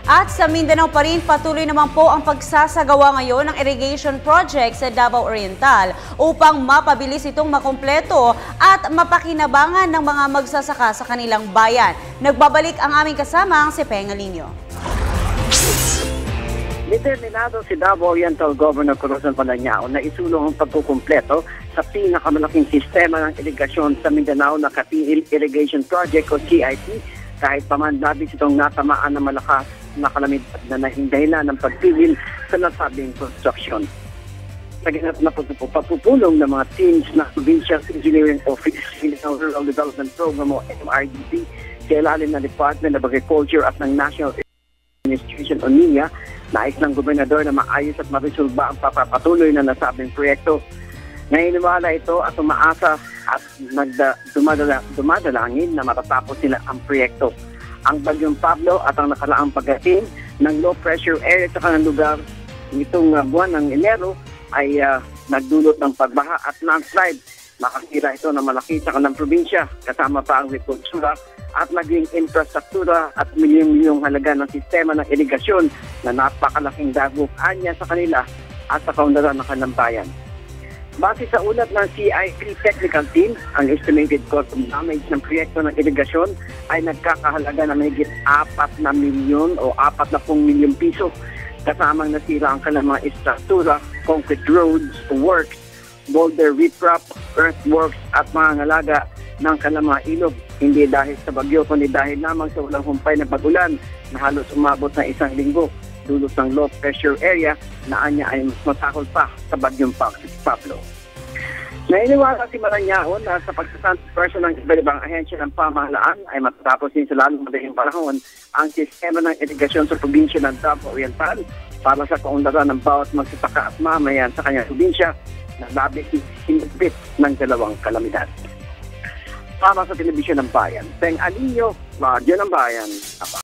At sa Mindanao pa rin, patuloy naman po ang pagsasagawa ngayon ng irrigation project sa Davao Oriental upang mapabilis itong makumpleto at mapakinabangan ng mga magsasaka sa kanilang bayan. Nagbabalik ang aming kasamang si Pengalinho. Determinado si Davao Oriental Governor Corazon Palañao na isulong ang pagkukumpleto sa pinakamalaking sistema ng irigasyon sa Mindanao na Katiil Irrigation Project o CIP, kahit pa man labis itong natamaan ng malakas na kalamidad na naging dahilan ng pagpigil sa nasabing construction. Sa ganap na pagpupulong ng mga teams na Provincial Engineering Office, Mindanao Rural Development Program o MRDP, sa ilalim ng Department of Agriculture at ng National Administration o NIA, nais ng gobernador na maayos at marisolba ang papapatuloy na nasabing proyekto. Naniniwala ito at umaasa at dumadalangin na matatapos nila ang proyekto. Ang Bagyong Pablo at ang nakalaang pagdating ng low pressure area sa kanang lugar nitong buwan ng Enero ay nagdulot ng pagbaha at landslide. Nakasira ito na malaki sa kanang probinsya, kasama pa ang agrikultura at naging infrastruktura at milyong-milyong halaga ng sistema ng irigasyon na napakalaking dagok anya sa kanila at sa kaunlaran ng kanilang bayan. Base sa ulat ng CIP Technical Team, ang estimated cost of damage ng proyekto ng irigasyon ay nagkakahalaga na mahigit 4 na milyon o 40 milyong piso. Kasamang nasira ang kanilang mga istruktura, concrete roads, works, boulder riprap, earthworks at mga ngalaga ng kanilang mga ilog. Hindi dahil sa bagyo, kundi dahil lamang sa walang humpay na pag-ulan na halos umabot na 1 linggo. Dulot ng low pressure area na anya ay mas matakol pa sa Bagyong Pablo. Naniniwala si Malañao na sa pagsasanto-person ng iba-ibang ahensya ng pamahalaan ay matatapos din sa lalong madaling panahon ang sistema ng irigasyon sa probinsya ng Davao Oriental para sa kaunlaran ng bawat magsasaka at mamayan sa kanyang probinsya na labis hinigpit ng dalawang kalamidad. Para sa Telebisyon ng Bayan, Pengalinho, Radyo ng Bayan.